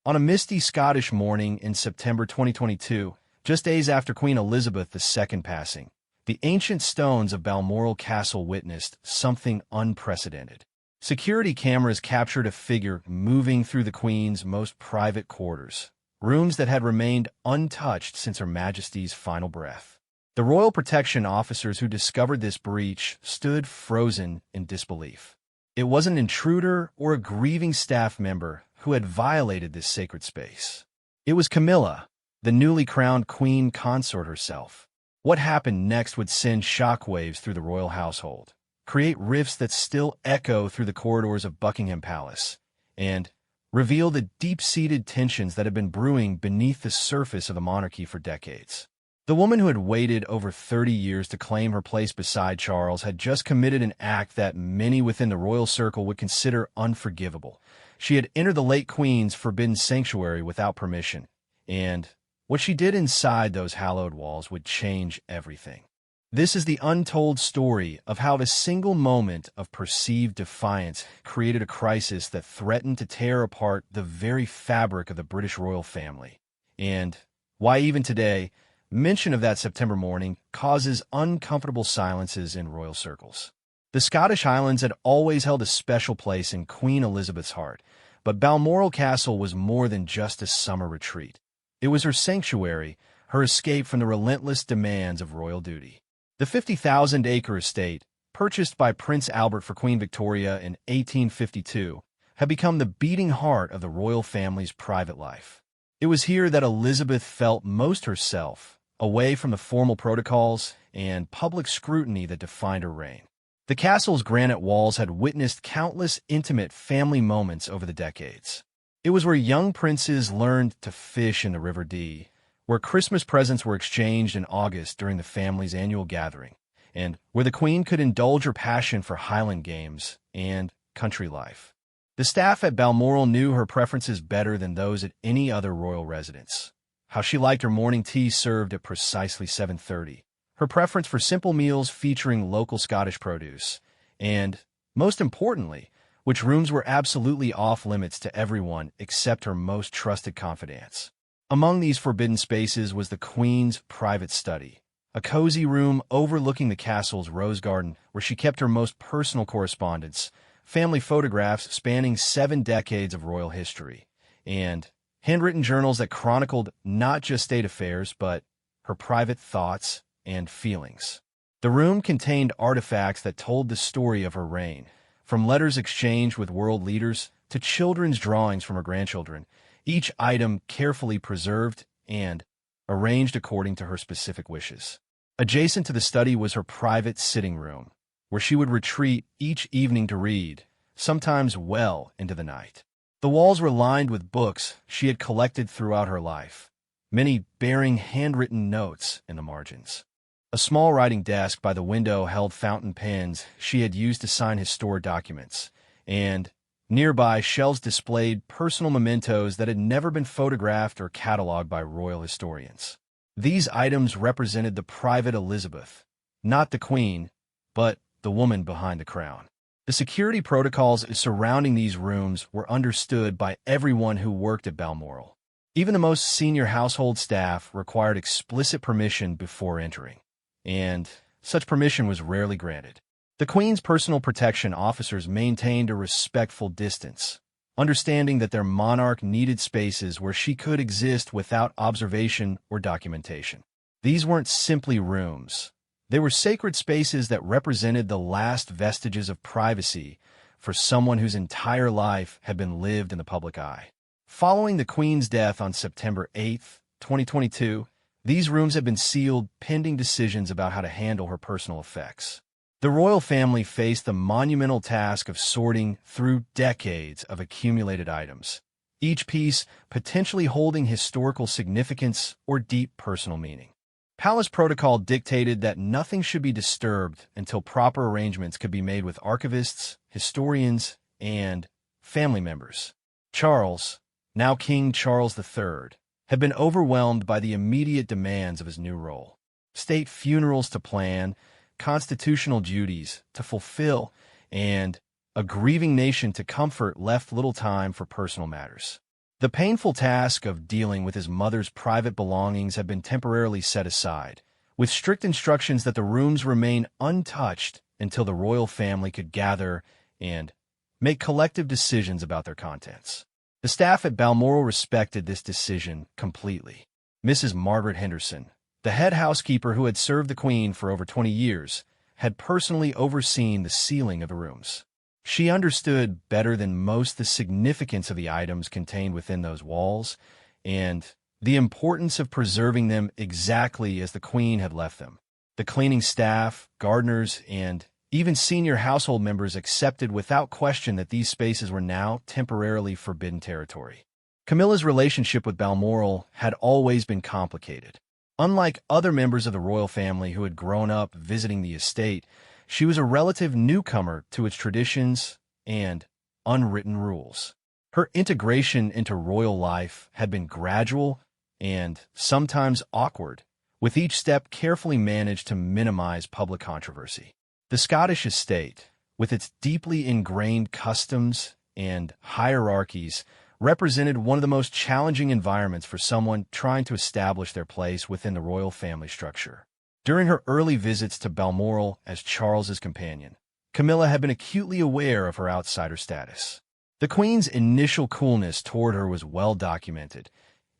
On a misty Scottish morning in September 2022, just days after Queen Elizabeth II passing, the ancient stones of Balmoral Castle witnessed something unprecedented. Security cameras captured a figure moving through the Queen's most private quarters, rooms that had remained untouched since Her Majesty's final breath. The royal protection officers who discovered this breach stood frozen in disbelief. It wasn't an intruder or a grieving staff member who had violated this sacred space. It was Camilla, the newly crowned queen consort herself. What happened next would send shockwaves through the royal household, create rifts that still echo through the corridors of Buckingham Palace, and reveal the deep-seated tensions that have been brewing beneath the surface of the monarchy for decades. The woman who had waited over 30 years to claim her place beside Charles had just committed an act that many within the royal circle would consider unforgivable. She had entered the late Queen's forbidden sanctuary without permission, and what she did inside those hallowed walls would change everything. This is the untold story of how a single moment of perceived defiance created a crisis that threatened to tear apart the very fabric of the British royal family, and why even today, mention of that September morning causes uncomfortable silences in royal circles. The Scottish Highlands had always held a special place in Queen Elizabeth's heart, but Balmoral Castle was more than just a summer retreat. It was her sanctuary, her escape from the relentless demands of royal duty. The 50,000-acre estate, purchased by Prince Albert for Queen Victoria in 1852, had become the beating heart of the royal family's private life. It was here that Elizabeth felt most herself, away from the formal protocols and public scrutiny that defined her reign. The castle's granite walls had witnessed countless intimate family moments over the decades. It was where young princes learned to fish in the River Dee, where Christmas presents were exchanged in August during the family's annual gathering, and where the Queen could indulge her passion for Highland games and country life. The staff at Balmoral knew her preferences better than those at any other royal residence. How she liked her morning tea served at precisely 7:30, her preference for simple meals featuring local Scottish produce, and, most importantly, which rooms were absolutely off-limits to everyone except her most trusted confidants. Among these forbidden spaces was the Queen's private study, a cozy room overlooking the castle's rose garden where she kept her most personal correspondence, family photographs spanning 7 decades of royal history, and handwritten journals that chronicled not just state affairs, but her private thoughts and feelings. The room contained artifacts that told the story of her reign, from letters exchanged with world leaders to children's drawings from her grandchildren, each item carefully preserved and arranged according to her specific wishes. Adjacent to the study was her private sitting room, where she would retreat each evening to read, sometimes well into the night. The walls were lined with books she had collected throughout her life, many bearing handwritten notes in the margins. A small writing desk by the window held fountain pens she had used to sign historic documents, and nearby shelves displayed personal mementos that had never been photographed or cataloged by royal historians. These items represented the private Elizabeth, not the Queen, but the woman behind the crown. The security protocols surrounding these rooms were understood by everyone who worked at Balmoral. Even the most senior household staff required explicit permission before entering, and such permission was rarely granted. The Queen's personal protection officers maintained a respectful distance, understanding that their monarch needed spaces where she could exist without observation or documentation. These weren't simply rooms. They were sacred spaces that represented the last vestiges of privacy for someone whose entire life had been lived in the public eye. Following the Queen's death on September 8, 2022, these rooms had been sealed pending decisions about how to handle her personal effects. The royal family faced the monumental task of sorting through decades of accumulated items, each piece potentially holding historical significance or deep personal meaning. Palace protocol dictated that nothing should be disturbed until proper arrangements could be made with archivists, historians, and family members. Charles, now King Charles III, had been overwhelmed by the immediate demands of his new role. State funerals to plan, constitutional duties to fulfill, and a grieving nation to comfort left little time for personal matters. The painful task of dealing with his mother's private belongings had been temporarily set aside, with strict instructions that the rooms remain untouched until the royal family could gather and make collective decisions about their contents. The staff at Balmoral respected this decision completely. Mrs. Margaret Henderson, the head housekeeper who had served the Queen for over 20 years, had personally overseen the sealing of the rooms. She understood better than most the significance of the items contained within those walls and the importance of preserving them exactly as the Queen had left them. The cleaning staff, gardeners, and even senior household members accepted without question that these spaces were now temporarily forbidden territory. Camilla's relationship with Balmoral had always been complicated. Unlike other members of the royal family who had grown up visiting the estate, she was a relative newcomer to its traditions and unwritten rules. Her integration into royal life had been gradual and sometimes awkward, with each step carefully managed to minimize public controversy. The Scottish estate, with its deeply ingrained customs and hierarchies, represented one of the most challenging environments for someone trying to establish their place within the royal family structure. During her early visits to Balmoral as Charles's companion, Camilla had been acutely aware of her outsider status. The Queen's initial coolness toward her was well documented,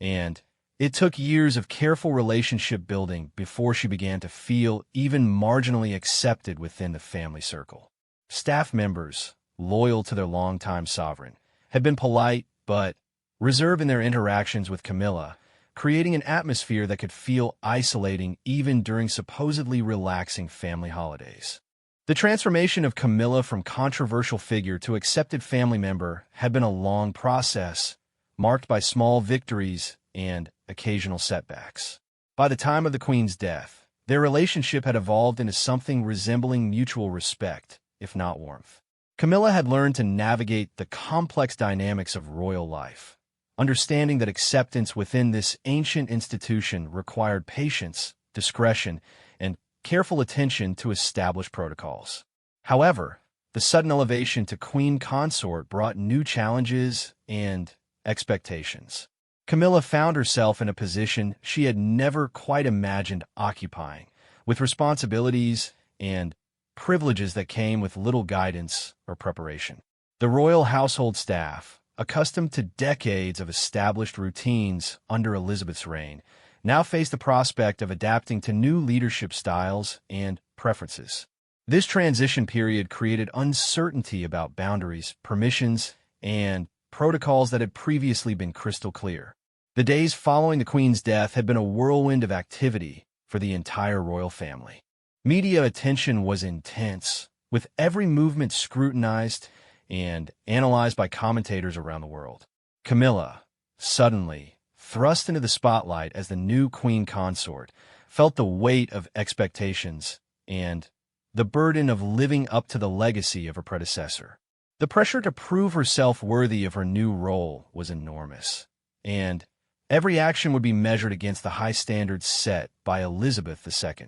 and it took years of careful relationship building before she began to feel even marginally accepted within the family circle. Staff members, loyal to their longtime sovereign, had been polite but reserved in their interactions with Camilla, creating an atmosphere that could feel isolating even during supposedly relaxing family holidays. The transformation of Camilla from controversial figure to accepted family member had been a long process, marked by small victories and occasional setbacks. By the time of the Queen's death, their relationship had evolved into something resembling mutual respect, if not warmth. Camilla had learned to navigate the complex dynamics of royal life, understanding that acceptance within this ancient institution required patience, discretion, and careful attention to established protocols. However, the sudden elevation to Queen Consort brought new challenges and expectations. Camilla found herself in a position she had never quite imagined occupying, with responsibilities and privileges that came with little guidance or preparation. The royal household staff, accustomed to decades of established routines under Elizabeth's reign, now faced the prospect of adapting to new leadership styles and preferences. This transition period created uncertainty about boundaries, permissions, and protocols that had previously been crystal clear. The days following the Queen's death had been a whirlwind of activity for the entire royal family. Media attention was intense, with every movement scrutinized and analyzed by commentators around the world. Camilla, suddenly thrust into the spotlight as the new Queen Consort, felt the weight of expectations and the burden of living up to the legacy of her predecessor. The pressure to prove herself worthy of her new role was enormous, and every action would be measured against the high standards set by Elizabeth II.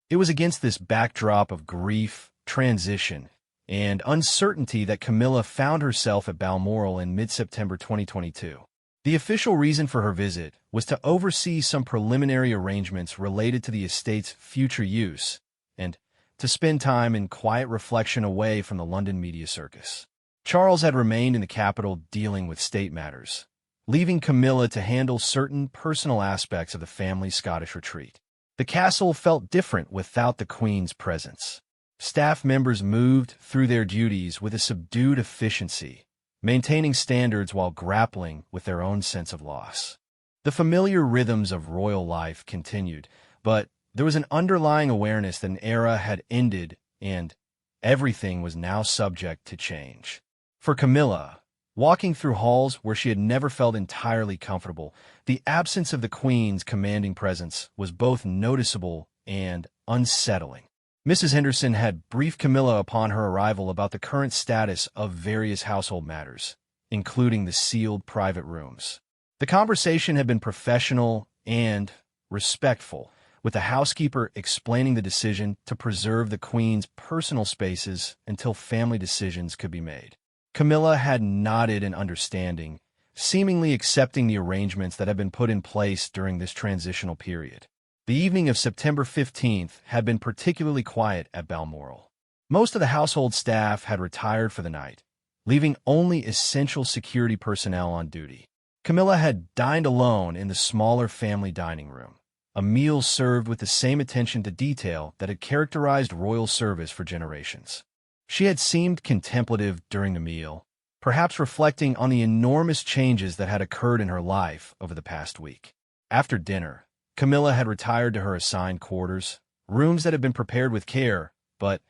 It was against this backdrop of grief, transition, and uncertainty that Camilla found herself at Balmoral in mid-September 2022. The official reason for her visit was to oversee some preliminary arrangements related to the estate's future use and to spend time in quiet reflection away from the London media circus. Charles had remained in the capital dealing with state matters, leaving Camilla to handle certain personal aspects of the family's Scottish retreat. The castle felt different without the Queen's presence. Staff members moved through their duties with a subdued efficiency, maintaining standards while grappling with their own sense of loss. The familiar rhythms of royal life continued, but there was an underlying awareness that an era had ended and everything was now subject to change. For Camilla, walking through halls where she had never felt entirely comfortable, the absence of the Queen's commanding presence was both noticeable and unsettling. Mrs. Henderson had briefed Camilla upon her arrival about the current status of various household matters, including the sealed private rooms. The conversation had been professional and respectful, with the housekeeper explaining the decision to preserve the Queen's personal spaces until family decisions could be made. Camilla had nodded in understanding, seemingly accepting the arrangements that had been put in place during this transitional period. The evening of September 15th had been particularly quiet at Balmoral. Most of the household staff had retired for the night, leaving only essential security personnel on duty. Camilla had dined alone in the smaller family dining room, a meal served with the same attention to detail that had characterized royal service for generations. She had seemed contemplative during the meal, perhaps reflecting on the enormous changes that had occurred in her life over the past week. After dinner, Camilla had retired to her assigned quarters, rooms that had been prepared with care, but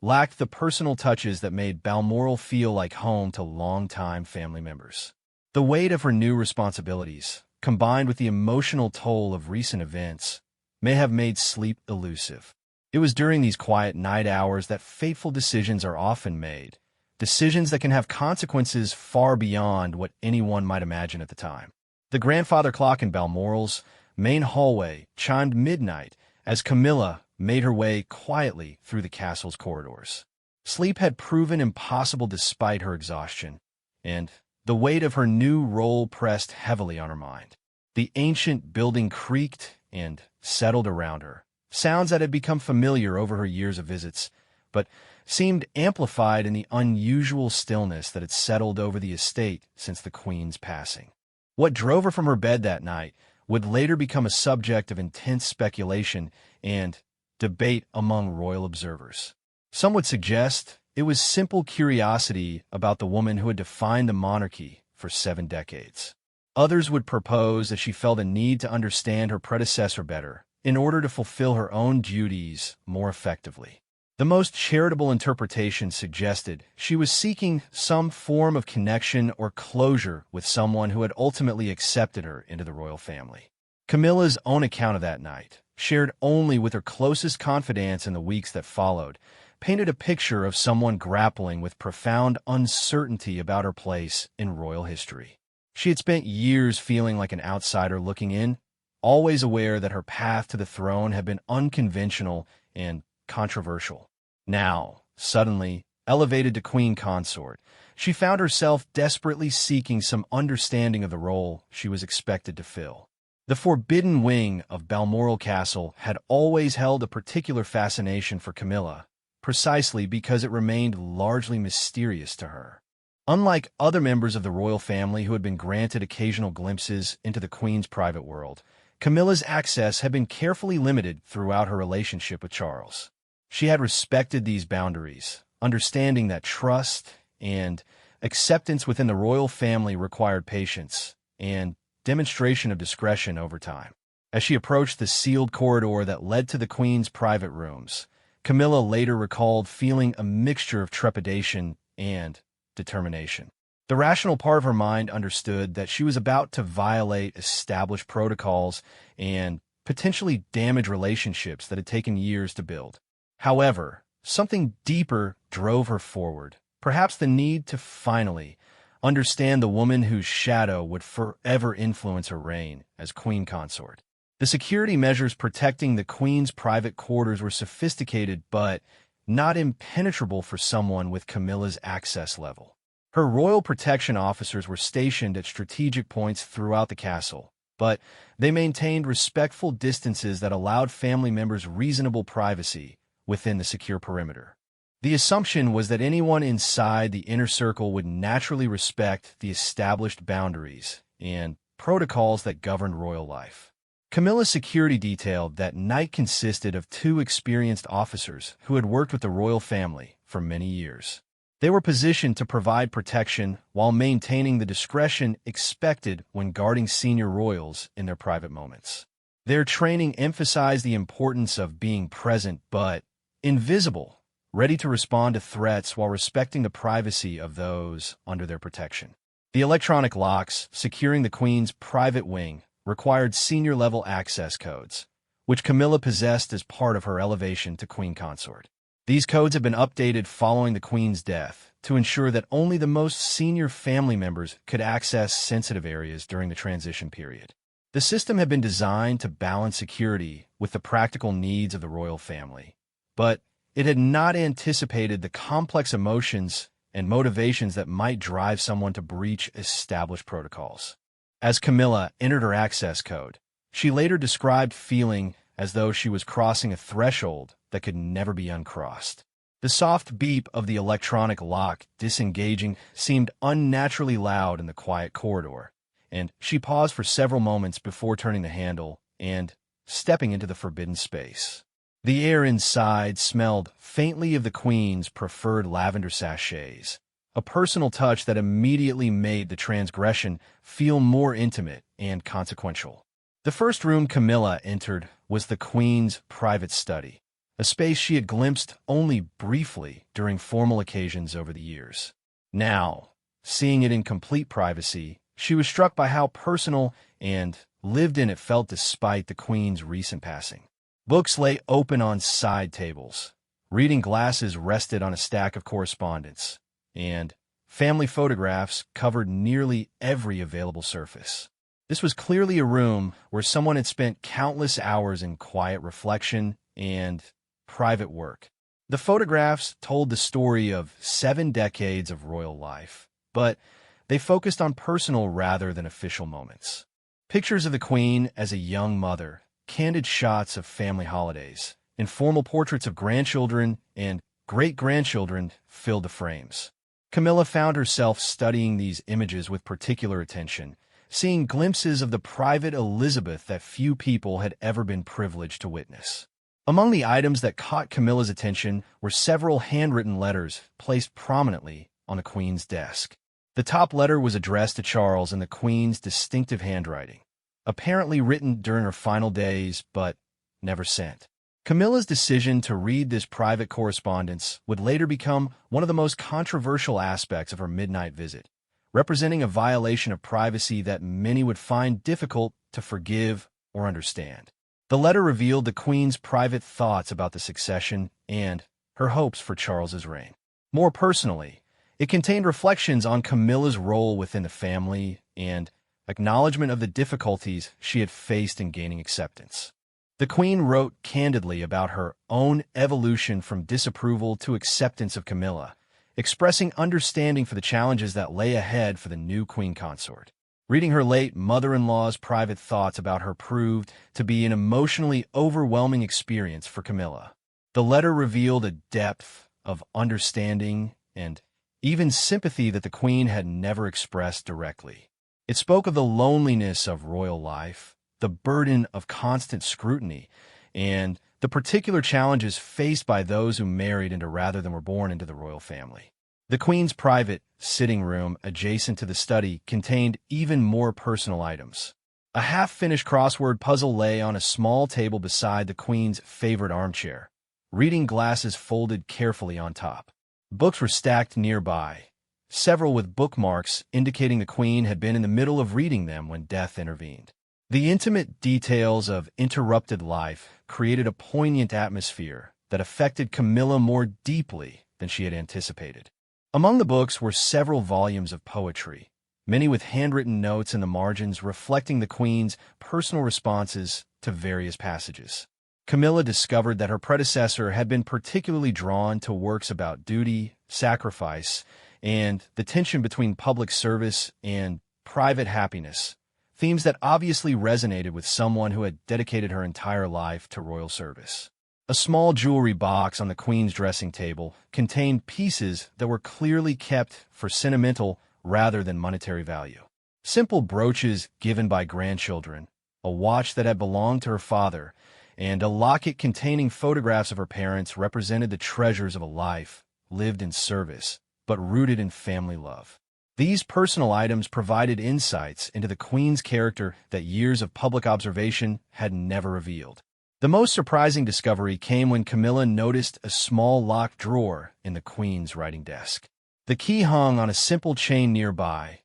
lacked the personal touches that made Balmoral feel like home to longtime family members. The weight of her new responsibilities, combined with the emotional toll of recent events, may have made sleep elusive. It was during these quiet night hours that fateful decisions are often made, decisions that can have consequences far beyond what anyone might imagine at the time. The grandfather clock in Balmoral's main hallway chimed midnight as Camilla made her way quietly through the castle's corridors. Sleep had proven impossible despite her exhaustion, and the weight of her new role pressed heavily on her mind. The ancient building creaked and settled around her, sounds that had become familiar over her years of visits, but seemed amplified in the unusual stillness that had settled over the estate since the Queen's passing. What drove her from her bed that night would later become a subject of intense speculation and debate among royal observers. Some would suggest it was simple curiosity about the woman who had defined the monarchy for 7 decades. Others would propose that she felt a need to understand her predecessor better in order to fulfill her own duties more effectively. The most charitable interpretation suggested she was seeking some form of connection or closure with someone who had ultimately accepted her into the royal family. Camilla's own account of that night, shared only with her closest confidants in the weeks that followed, painted a picture of someone grappling with profound uncertainty about her place in royal history. She had spent years feeling like an outsider looking in, always aware that her path to the throne had been unconventional and controversial. Now, suddenly, elevated to queen consort, she found herself desperately seeking some understanding of the role she was expected to fill. The forbidden wing of Balmoral Castle had always held a particular fascination for Camilla, precisely because it remained largely mysterious to her. Unlike other members of the royal family who had been granted occasional glimpses into the Queen's private world, Camilla's access had been carefully limited throughout her relationship with Charles. She had respected these boundaries, understanding that trust and acceptance within the royal family required patience and demonstration of discretion over time. As she approached the sealed corridor that led to the Queen's private rooms, Camilla later recalled feeling a mixture of trepidation and determination. The rational part of her mind understood that she was about to violate established protocols and potentially damage relationships that had taken years to build. However, something deeper drove her forward, perhaps the need to finally understand the woman whose shadow would forever influence her reign as queen consort. The security measures protecting the Queen's private quarters were sophisticated but not impenetrable for someone with Camilla's access level. Her royal protection officers were stationed at strategic points throughout the castle, but they maintained respectful distances that allowed family members reasonable privacy within the secure perimeter. The assumption was that anyone inside the inner circle would naturally respect the established boundaries and protocols that governed royal life. Camilla's security detail that night consisted of 2 experienced officers who had worked with the royal family for many years. They were positioned to provide protection while maintaining the discretion expected when guarding senior royals in their private moments. Their training emphasized the importance of being present but invisible, ready to respond to threats while respecting the privacy of those under their protection. The electronic locks securing the Queen's private wing required senior-level access codes, which Camilla possessed as part of her elevation to queen consort. These codes have been updated following the Queen's death to ensure that only the most senior family members could access sensitive areas during the transition period. The system had been designed to balance security with the practical needs of the royal family, but it had not anticipated the complex emotions and motivations that might drive someone to breach established protocols. As Camilla entered her access code, she later described feeling as though she was crossing a threshold that could never be uncrossed. The soft beep of the electronic lock disengaging seemed unnaturally loud in the quiet corridor, and she paused for several moments before turning the handle and stepping into the forbidden space. The air inside smelled faintly of the Queen's preferred lavender sachets, a personal touch that immediately made the transgression feel more intimate and consequential. The first room Camilla entered was the Queen's private study, a space she had glimpsed only briefly during formal occasions over the years. Now, seeing it in complete privacy, she was struck by how personal and lived-in it felt despite the Queen's recent passing. Books lay open on side tables, reading glasses rested on a stack of correspondence, and family photographs covered nearly every available surface. This was clearly a room where someone had spent countless hours in quiet reflection and private work. The photographs told the story of 7 decades of royal life, but they focused on personal rather than official moments. Pictures of the Queen as a young mother, candid shots of family holidays, informal portraits of grandchildren and great-grandchildren filled the frames. Camilla found herself studying these images with particular attention, seeing glimpses of the private Elizabeth that few people had ever been privileged to witness. Among the items that caught Camilla's attention were several handwritten letters placed prominently on the Queen's desk. The top letter was addressed to Charles in the Queen's distinctive handwriting, apparently written during her final days, but never sent. Camilla's decision to read this private correspondence would later become one of the most controversial aspects of her midnight visit, representing a violation of privacy that many would find difficult to forgive or understand. The letter revealed the Queen's private thoughts about the succession and her hopes for Charles's reign. More personally, it contained reflections on Camilla's role within the family and acknowledgement of the difficulties she had faced in gaining acceptance. The Queen wrote candidly about her own evolution from disapproval to acceptance of Camilla, expressing understanding for the challenges that lay ahead for the new Queen consort. Reading her late mother-in-law's private thoughts about her proved to be an emotionally overwhelming experience for Camilla. The letter revealed a depth of understanding and even sympathy that the Queen had never expressed directly. It spoke of the loneliness of royal life, the burden of constant scrutiny, and the particular challenges faced by those who married into rather than were born into the royal family. The Queen's private sitting room adjacent to the study contained even more personal items. A half-finished crossword puzzle lay on a small table beside the Queen's favorite armchair, reading glasses folded carefully on top. Books were stacked nearby, several with bookmarks indicating the Queen had been in the middle of reading them when death intervened. The intimate details of interrupted life created a poignant atmosphere that affected Camilla more deeply than she had anticipated. Among the books were several volumes of poetry, many with handwritten notes in the margins reflecting the Queen's personal responses to various passages. Camilla discovered that her predecessor had been particularly drawn to works about duty, sacrifice, and the tension between public service and private happiness, themes that obviously resonated with someone who had dedicated her entire life to royal service. A small jewelry box on the Queen's dressing table contained pieces that were clearly kept for sentimental rather than monetary value. Simple brooches given by grandchildren, a watch that had belonged to her father, and a locket containing photographs of her parents represented the treasures of a life lived in service, but rooted in family love. These personal items provided insights into the Queen's character that years of public observation had never revealed. The most surprising discovery came when Camilla noticed a small locked drawer in the Queen's writing desk. The key hung on a simple chain nearby,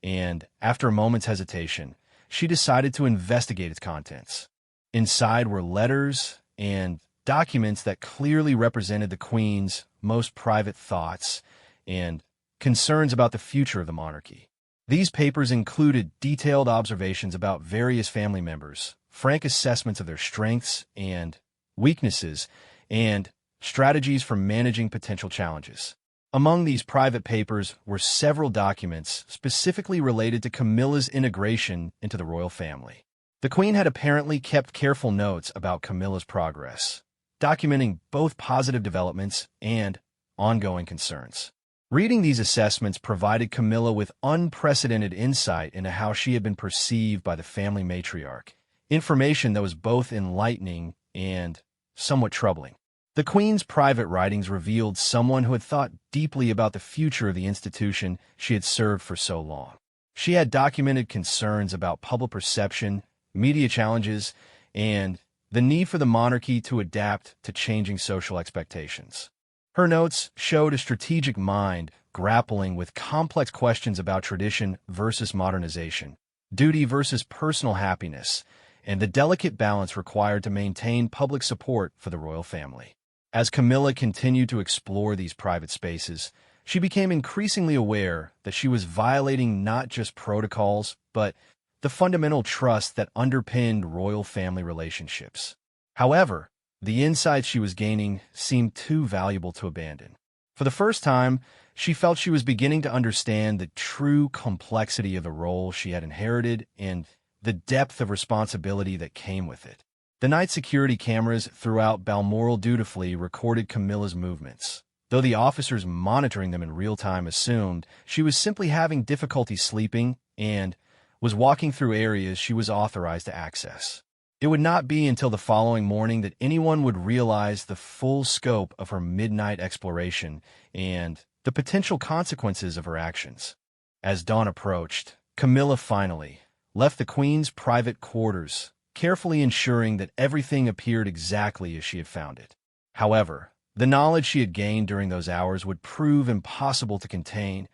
and, after a moment's hesitation, she decided to investigate its contents. Inside were letters and documents that clearly represented the Queen's most private thoughts and concerns about the future of the monarchy. These papers included detailed observations about various family members, frank assessments of their strengths and weaknesses, and strategies for managing potential challenges. Among these private papers were several documents specifically related to Camilla's integration into the royal family. The Queen had apparently kept careful notes about Camilla's progress, documenting both positive developments and ongoing concerns. Reading these assessments provided Camilla with unprecedented insight into how she had been perceived by the family matriarch, information that was both enlightening and somewhat troubling. The Queen's private writings revealed someone who had thought deeply about the future of the institution she had served for so long. She had documented concerns about public perception, media challenges, and the need for the monarchy to adapt to changing social expectations. Her notes showed a strategic mind grappling with complex questions about tradition versus modernization, duty versus personal happiness, and the delicate balance required to maintain public support for the royal family. As Camilla continued to explore these private spaces, she became increasingly aware that she was violating not just protocols, but the fundamental trust that underpinned royal family relationships. However, the insights she was gaining seemed too valuable to abandon. For the first time, she felt she was beginning to understand the true complexity of the role she had inherited and the depth of responsibility that came with it. The night security cameras throughout Balmoral dutifully recorded Camilla's movements, though the officers monitoring them in real time assumed she was simply having difficulty sleeping and was walking through areas she was authorized to access. It would not be until the following morning that anyone would realize the full scope of her midnight exploration and the potential consequences of her actions. As dawn approached, Camilla finally left the Queen's private quarters, carefully ensuring that everything appeared exactly as she had found it. However, the knowledge she had gained during those hours would prove impossible to contain,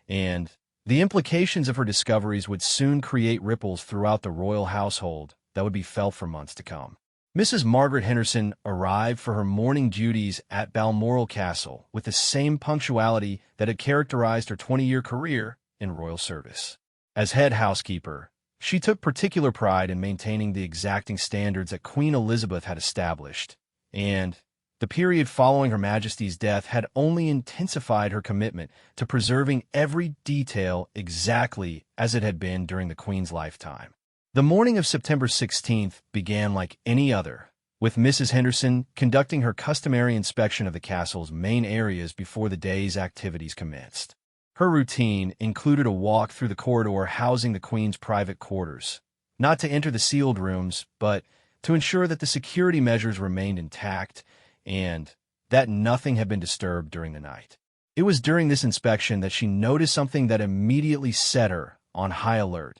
and the implications of her discoveries would soon create ripples throughout the royal household that would be felt for months to come. Mrs. Margaret Henderson arrived for her morning duties at Balmoral Castle with the same punctuality that had characterized her 20-year career in royal service. As head housekeeper, she took particular pride in maintaining the exacting standards that Queen Elizabeth had established, and the period following Her Majesty's death had only intensified her commitment to preserving every detail exactly as it had been during the Queen's lifetime. The morning of September 16th began like any other, with Mrs. Henderson conducting her customary inspection of the castle's main areas before the day's activities commenced. Her routine included a walk through the corridor housing the Queen's private quarters, not to enter the sealed rooms, but to ensure that the security measures remained intact and that nothing had been disturbed during the night. It was during this inspection that she noticed something that immediately set her on high alert.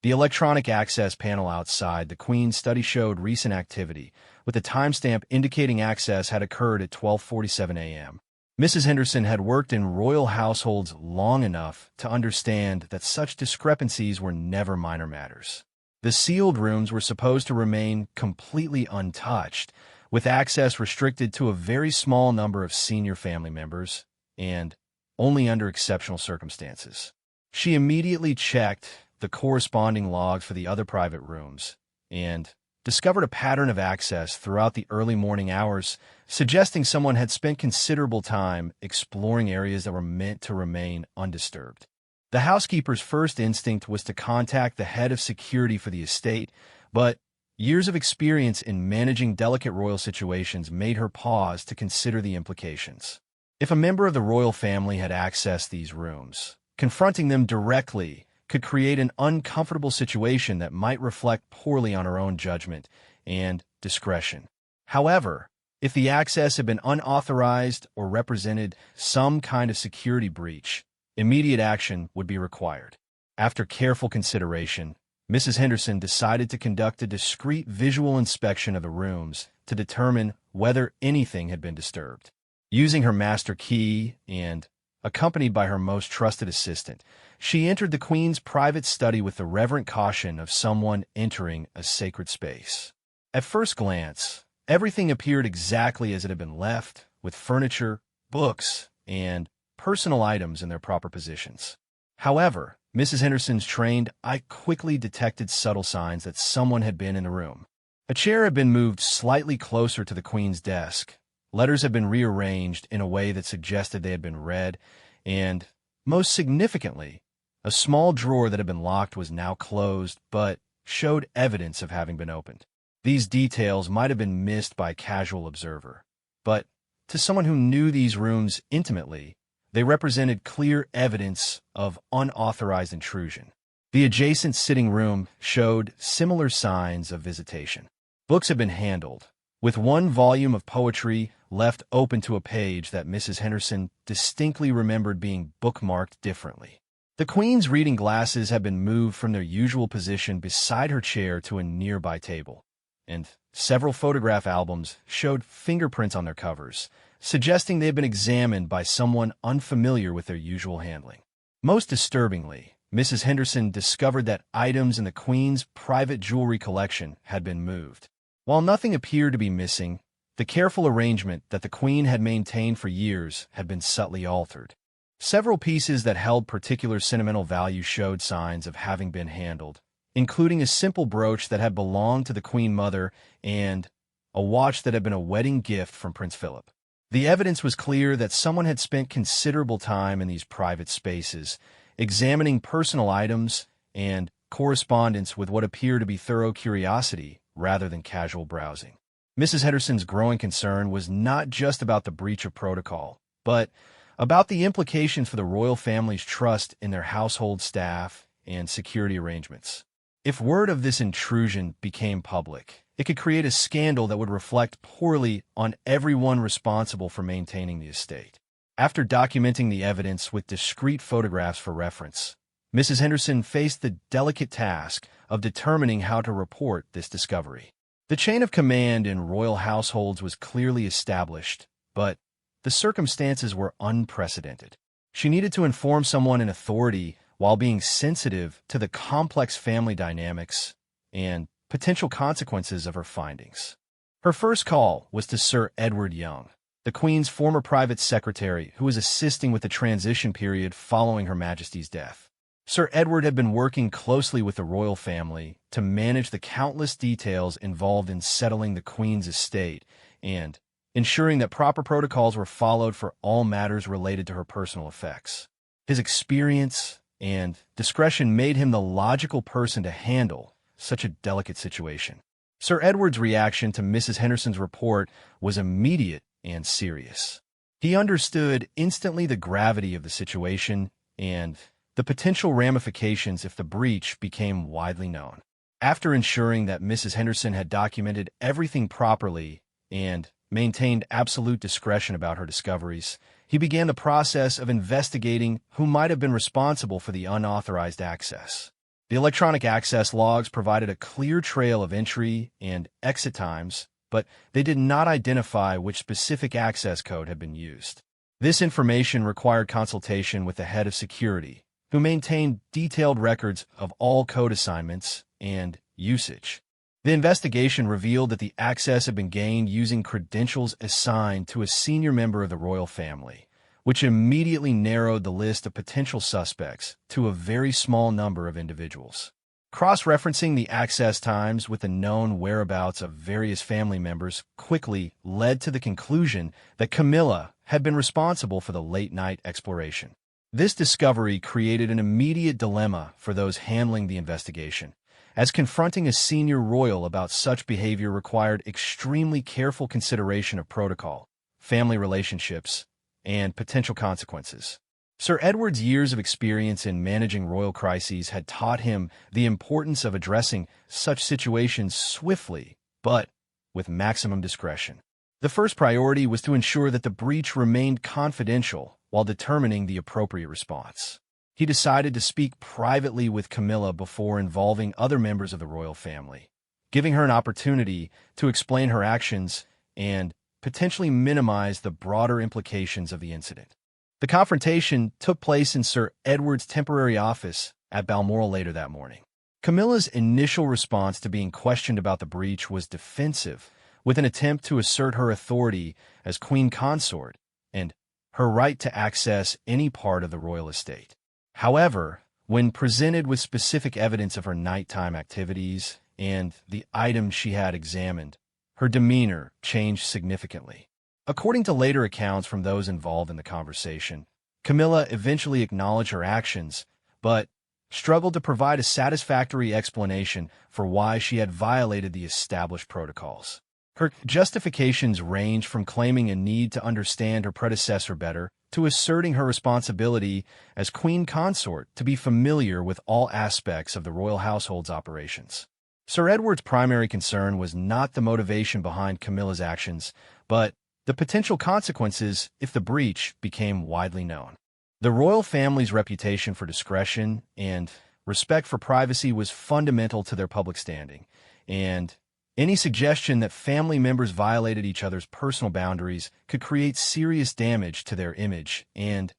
The electronic access panel outside the Queen's study showed recent activity, with a timestamp indicating access had occurred at 12:47 a.m. Mrs. Henderson had worked in royal households long enough to understand that such discrepancies were never minor matters. The sealed rooms were supposed to remain completely untouched, with access restricted to a very small number of senior family members, and only under exceptional circumstances. She immediately checked the corresponding logs for the other private rooms, and discovered a pattern of access throughout the early morning hours, suggesting someone had spent considerable time exploring areas that were meant to remain undisturbed. The housekeeper's first instinct was to contact the head of security for the estate, but years of experience in managing delicate royal situations made her pause to consider the implications. If a member of the royal family had accessed these rooms, confronting them directly could create an uncomfortable situation that might reflect poorly on her own judgment and discretion. However, if the access had been unauthorized or represented some kind of security breach, immediate action would be required. After careful consideration, Mrs. Henderson decided to conduct a discreet visual inspection of the rooms to determine whether anything had been disturbed. Using her master key and accompanied by her most trusted assistant, she entered the Queen's private study with the reverent caution of someone entering a sacred space. At first glance, everything appeared exactly as it had been left, with furniture, books, and personal items in their proper positions. However, Mrs. Henderson's trained eye quickly detected subtle signs that someone had been in the room. A chair had been moved slightly closer to the Queen's desk, Letters had been rearranged in a way that suggested they had been read, and, most significantly, a small drawer that had been locked was now closed, but showed evidence of having been opened. These details might have been missed by a casual observer, but to someone who knew these rooms intimately, they represented clear evidence of unauthorized intrusion. The adjacent sitting room showed similar signs of visitation. Books had been handled, with one volume of poetry left open to a page that Mrs. Henderson distinctly remembered being bookmarked differently. The Queen's reading glasses had been moved from their usual position beside her chair to a nearby table, and several photograph albums showed fingerprints on their covers, suggesting they had been examined by someone unfamiliar with their usual handling. Most disturbingly, Mrs. Henderson discovered that items in the Queen's private jewelry collection had been moved. While nothing appeared to be missing, the careful arrangement that the Queen had maintained for years had been subtly altered. Several pieces that held particular sentimental value showed signs of having been handled, including a simple brooch that had belonged to the Queen Mother and a watch that had been a wedding gift from Prince Philip. The evidence was clear that someone had spent considerable time in these private spaces, examining personal items and correspondence with what appeared to be thorough curiosity rather than casual browsing. Mrs. Henderson's growing concern was not just about the breach of protocol, but about the implications for the royal family's trust in their household staff and security arrangements. If word of this intrusion became public, it could create a scandal that would reflect poorly on everyone responsible for maintaining the estate. After documenting the evidence with discrete photographs for reference, Mrs. Henderson faced the delicate task of determining how to report this discovery. The chain of command in royal households was clearly established, but the circumstances were unprecedented. She needed to inform someone in authority while being sensitive to the complex family dynamics and potential consequences of her findings. Her first call was to Sir Edward Young, the Queen's former private secretary who was assisting with the transition period following Her Majesty's death. Sir Edward had been working closely with the royal family to manage the countless details involved in settling the Queen's estate and ensuring that proper protocols were followed for all matters related to her personal effects. His experience and discretion made him the logical person to handle such a delicate situation. Sir Edward's reaction to Mrs. Henderson's report was immediate and serious. He understood instantly the gravity of the situation and the potential ramifications if the breach became widely known. After ensuring that Mrs. Henderson had documented everything properly and maintained absolute discretion about her discoveries, he began the process of investigating who might have been responsible for the unauthorized access. The electronic access logs provided a clear trail of entry and exit times, but they did not identify which specific access code had been used. This information required consultation with the head of security, who maintained detailed records of all code assignments and usage. The investigation revealed that the access had been gained using credentials assigned to a senior member of the royal family, which immediately narrowed the list of potential suspects to a very small number of individuals. Cross-referencing the access times with the known whereabouts of various family members quickly led to the conclusion that Camilla had been responsible for the late-night exploration. This discovery created an immediate dilemma for those handling the investigation, as confronting a senior royal about such behavior required extremely careful consideration of protocol, family relationships, and potential consequences. Sir Edward's years of experience in managing royal crises had taught him the importance of addressing such situations swiftly, but with maximum discretion. The first priority was to ensure that the breach remained confidential while determining the appropriate response. He decided to speak privately with Camilla before involving other members of the royal family, giving her an opportunity to explain her actions and potentially minimize the broader implications of the incident. The confrontation took place in Sir Edward's temporary office at Balmoral later that morning. Camilla's initial response to being questioned about the breach was defensive, with an attempt to assert her authority as queen consort and her right to access any part of the royal estate. However, when presented with specific evidence of her nighttime activities and the items she had examined, her demeanor changed significantly. According to later accounts from those involved in the conversation, Camilla eventually acknowledged her actions, but struggled to provide a satisfactory explanation for why she had violated the established protocols. Her justifications range from claiming a need to understand her predecessor better to asserting her responsibility as queen consort to be familiar with all aspects of the royal household's operations. Sir Edward's primary concern was not the motivation behind Camilla's actions, but the potential consequences if the breach became widely known. The royal family's reputation for discretion and respect for privacy was fundamental to their public standing, and any suggestion that family members violated each other's personal boundaries could create serious damage to their image and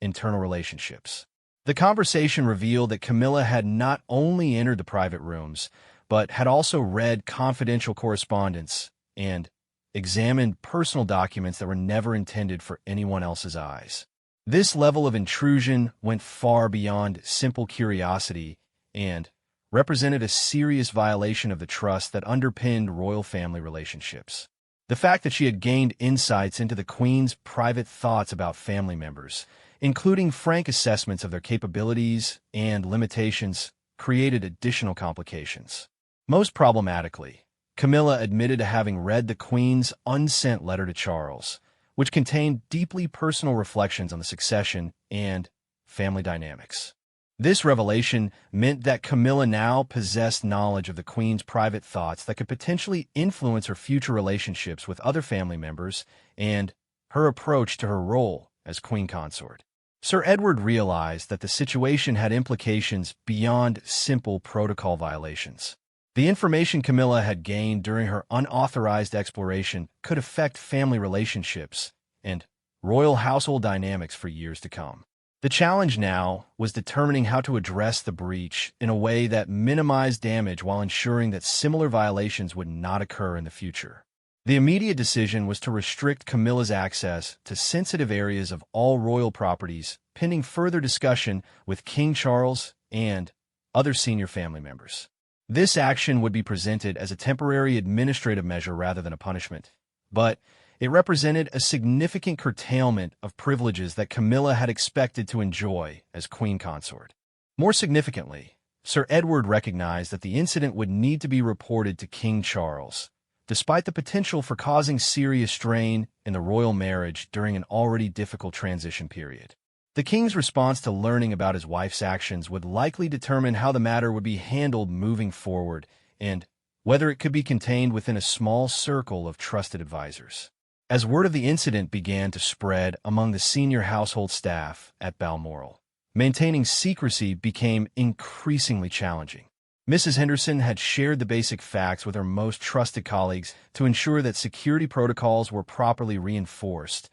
internal relationships. The conversation revealed that Camilla had not only entered the private rooms, but had also read confidential correspondence and examined personal documents that were never intended for anyone else's eyes. This level of intrusion went far beyond simple curiosity and represented a serious violation of the trust that underpinned royal family relationships. The fact that she had gained insights into the Queen's private thoughts about family members, including frank assessments of their capabilities and limitations, created additional complications. Most problematically, Camilla admitted to having read the Queen's unsent letter to Charles, which contained deeply personal reflections on the succession and family dynamics. This revelation meant that Camilla now possessed knowledge of the Queen's private thoughts that could potentially influence her future relationships with other family members and her approach to her role as queen consort. Sir Edward realized that the situation had implications beyond simple protocol violations. The information Camilla had gained during her unauthorized exploration could affect family relationships and royal household dynamics for years to come. The challenge now was determining how to address the breach in a way that minimized damage while ensuring that similar violations would not occur in the future. The immediate decision was to restrict Camilla's access to sensitive areas of all royal properties, pending further discussion with King Charles and other senior family members. This action would be presented as a temporary administrative measure rather than a punishment, but it represented a significant curtailment of privileges that Camilla had expected to enjoy as queen consort. More significantly, Sir Edward recognized that the incident would need to be reported to King Charles, despite the potential for causing serious strain in the royal marriage during an already difficult transition period. The king's response to learning about his wife's actions would likely determine how the matter would be handled moving forward and whether it could be contained within a small circle of trusted advisors. As word of the incident began to spread among the senior household staff at Balmoral, maintaining secrecy became increasingly challenging. Mrs. Henderson had shared the basic facts with her most trusted colleagues to ensure that security protocols were properly reinforced,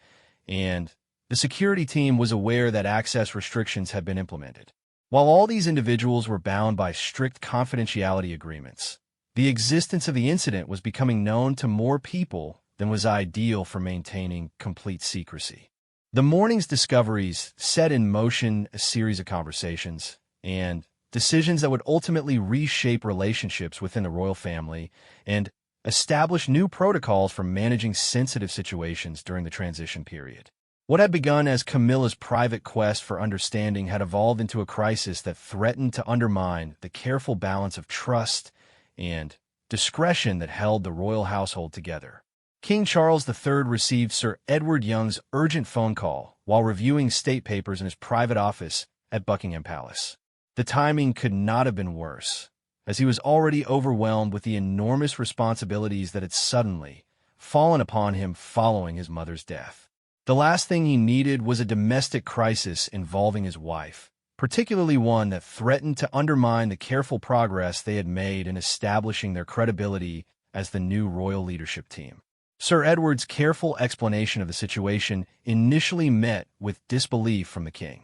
and the security team was aware that access restrictions had been implemented. While all these individuals were bound by strict confidentiality agreements, the existence of the incident was becoming known to more people than was ideal for maintaining complete secrecy. The morning's discoveries set in motion a series of conversations and decisions that would ultimately reshape relationships within the royal family and establish new protocols for managing sensitive situations during the transition period. What had begun as Camilla's private quest for understanding had evolved into a crisis that threatened to undermine the careful balance of trust and discretion that held the royal household together. King Charles III received Sir Edward Young's urgent phone call while reviewing state papers in his private office at Buckingham Palace. The timing could not have been worse, as he was already overwhelmed with the enormous responsibilities that had suddenly fallen upon him following his mother's death. The last thing he needed was a domestic crisis involving his wife, particularly one that threatened to undermine the careful progress they had made in establishing their credibility as the new royal leadership team. Sir Edward's careful explanation of the situation initially met with disbelief from the king.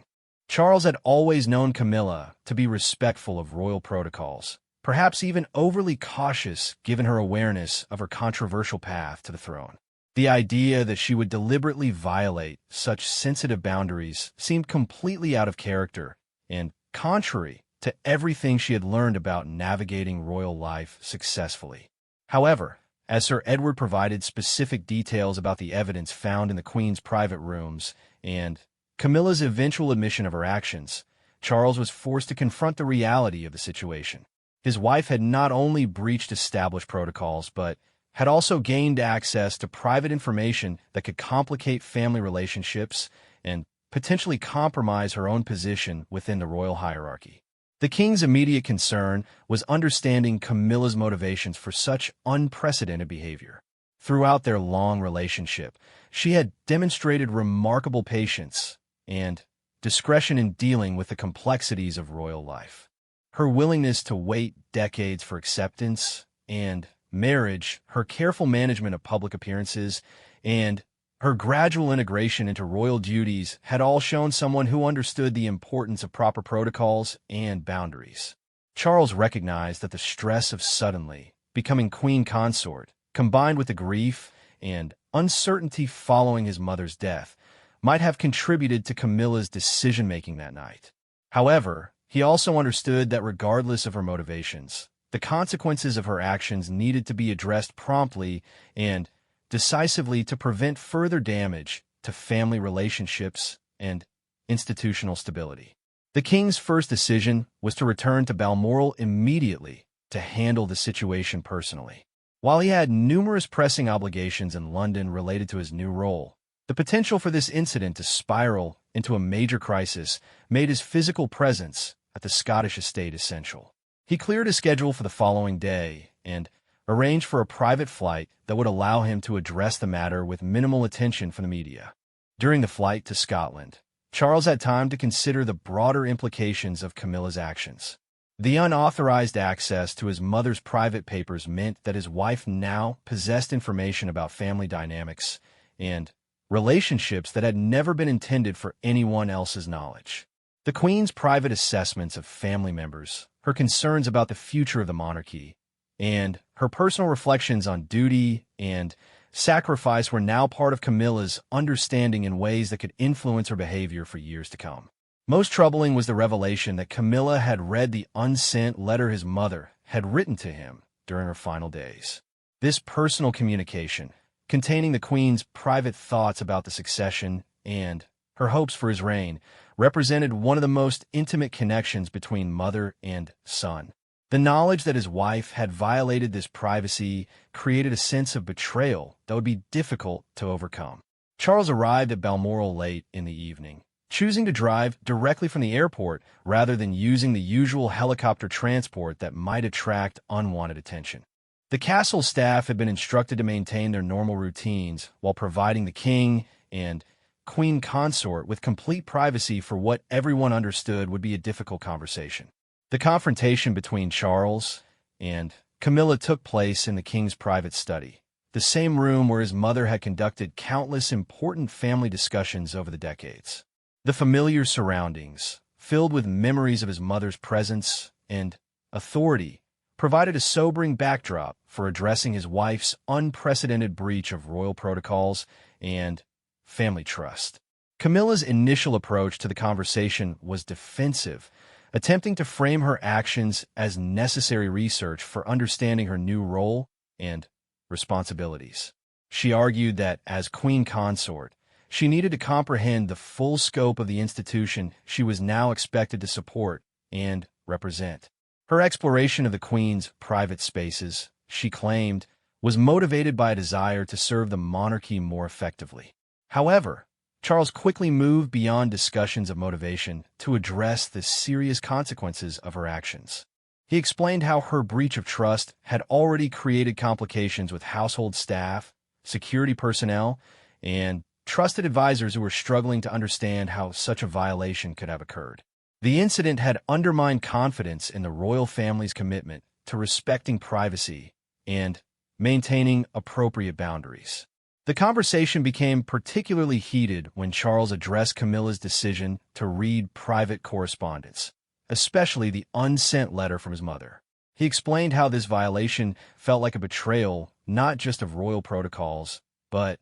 Charles had always known Camilla to be respectful of royal protocols, perhaps even overly cautious given her awareness of her controversial path to the throne. The idea that she would deliberately violate such sensitive boundaries seemed completely out of character and contrary to everything she had learned about navigating royal life successfully. However, as Sir Edward provided specific details about the evidence found in the Queen's private rooms and Camilla's eventual admission of her actions, Charles was forced to confront the reality of the situation. His wife had not only breached established protocols, but had also gained access to private information that could complicate family relationships and potentially compromise her own position within the royal hierarchy. The king's immediate concern was understanding Camilla's motivations for such unprecedented behavior. Throughout their long relationship, she had demonstrated remarkable patience and discretion in dealing with the complexities of royal life. Her willingness to wait decades for acceptance and marriage, her careful management of public appearances, and her gradual integration into royal duties had all shown someone who understood the importance of proper protocols and boundaries. Charles recognized that the stress of suddenly becoming queen consort, combined with the grief and uncertainty following his mother's death, might have contributed to Camilla's decision-making that night. However, he also understood that regardless of her motivations, the consequences of her actions needed to be addressed promptly and decisively to prevent further damage to family relationships and institutional stability. The king's first decision was to return to Balmoral immediately to handle the situation personally. While he had numerous pressing obligations in London related to his new role, the potential for this incident to spiral into a major crisis made his physical presence at the Scottish estate essential. He cleared a schedule for the following day and arranged for a private flight that would allow him to address the matter with minimal attention from the media. During the flight to Scotland, Charles had time to consider the broader implications of Camilla's actions. The unauthorized access to his mother's private papers meant that his wife now possessed information about family dynamics and relationships that had never been intended for anyone else's knowledge. The Queen's private assessments of family members, her concerns about the future of the monarchy, and her personal reflections on duty and sacrifice were now part of Camilla's understanding in ways that could influence her behavior for years to come. Most troubling was the revelation that Camilla had read the unsent letter his mother had written to him during her final days. This personal communication, containing the Queen's private thoughts about the succession and her hopes for his reign, represented one of the most intimate connections between mother and son. The knowledge that his wife had violated this privacy created a sense of betrayal that would be difficult to overcome. Charles arrived at Balmoral late in the evening, choosing to drive directly from the airport rather than using the usual helicopter transport that might attract unwanted attention. The castle staff had been instructed to maintain their normal routines while providing the king and queen consort with complete privacy for what everyone understood would be a difficult conversation. The confrontation between Charles and Camilla took place in the king's private study, the same room where his mother had conducted countless important family discussions over the decades. The familiar surroundings, filled with memories of his mother's presence and authority, provided a sobering backdrop for addressing his wife's unprecedented breach of royal protocols and family trust. Camilla's initial approach to the conversation was defensive, attempting to frame her actions as necessary research for understanding her new role and responsibilities. She argued that, as queen consort, she needed to comprehend the full scope of the institution she was now expected to support and represent. Her exploration of the Queen's private spaces, she claimed, was motivated by a desire to serve the monarchy more effectively. However, Charles quickly moved beyond discussions of motivation to address the serious consequences of her actions. He explained how her breach of trust had already created complications with household staff, security personnel, and trusted advisors who were struggling to understand how such a violation could have occurred. The incident had undermined confidence in the royal family's commitment to respecting privacy and maintaining appropriate boundaries. The conversation became particularly heated when Charles addressed Camilla's decision to read private correspondence, especially the unsent letter from his mother. He explained how this violation felt like a betrayal not just of royal protocols, but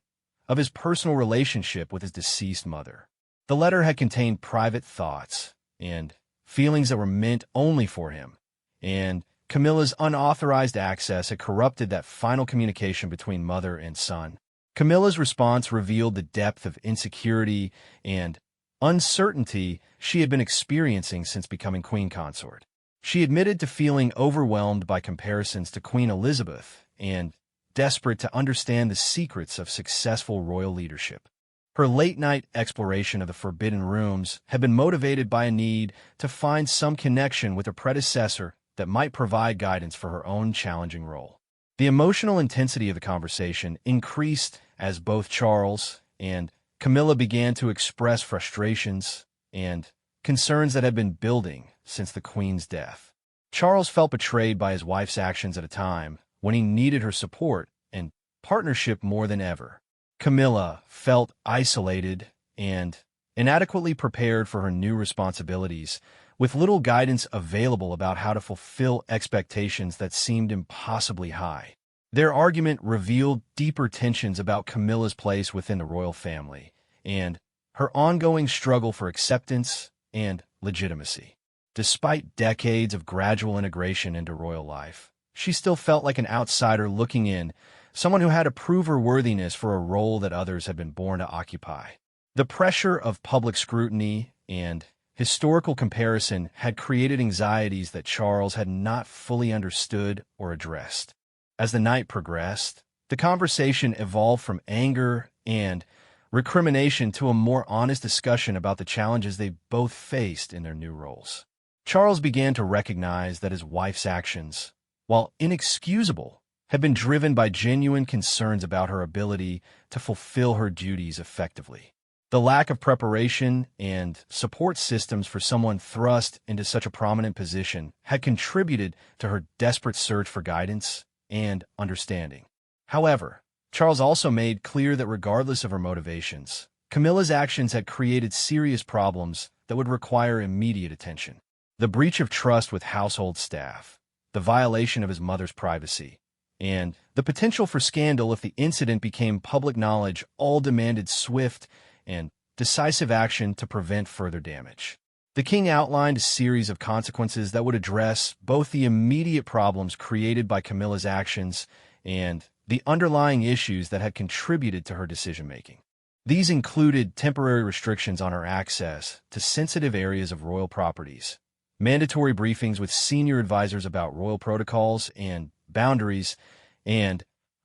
of his personal relationship with his deceased mother. The letter had contained private thoughts and feelings that were meant only for him, and Camilla's unauthorized access had corrupted that final communication between mother and son. Camilla's response revealed the depth of insecurity and uncertainty she had been experiencing since becoming queen consort. She admitted to feeling overwhelmed by comparisons to Queen Elizabeth and desperate to understand the secrets of successful royal leadership. Her late-night exploration of the Forbidden Rooms had been motivated by a need to find some connection with a predecessor that might provide guidance for her own challenging role. The emotional intensity of the conversation increased as both Charles and Camilla began to express frustrations and concerns that had been building since the Queen's death. Charles felt betrayed by his wife's actions at a time when he needed her support and partnership more than ever. Camilla felt isolated and inadequately prepared for her new responsibilities, with little guidance available about how to fulfill expectations that seemed impossibly high. Their argument revealed deeper tensions about Camilla's place within the royal family and her ongoing struggle for acceptance and legitimacy. Despite decades of gradual integration into royal life, she still felt like an outsider looking in, someone who had to prove her worthiness for a role that others had been born to occupy. The pressure of public scrutiny and historical comparison had created anxieties that Charles had not fully understood or addressed. As the night progressed, the conversation evolved from anger and recrimination to a more honest discussion about the challenges they both faced in their new roles. Charles began to recognize that his wife's actions, while inexcusable, had been driven by genuine concerns about her ability to fulfill her duties effectively. The lack of preparation and support systems for someone thrust into such a prominent position had contributed to her desperate search for guidance and understanding. However, Charles also made clear that regardless of her motivations, Camilla's actions had created serious problems that would require immediate attention. The breach of trust with household staff, the violation of his mother's privacy, and the potential for scandal if the incident became public knowledge all demanded swift and decisive action to prevent further damage. The king outlined a series of consequences that would address both the immediate problems created by Camilla's actions and the underlying issues that had contributed to her decision-making. These included temporary restrictions on her access to sensitive areas of royal properties, mandatory briefings with senior advisors about royal protocols and boundaries, and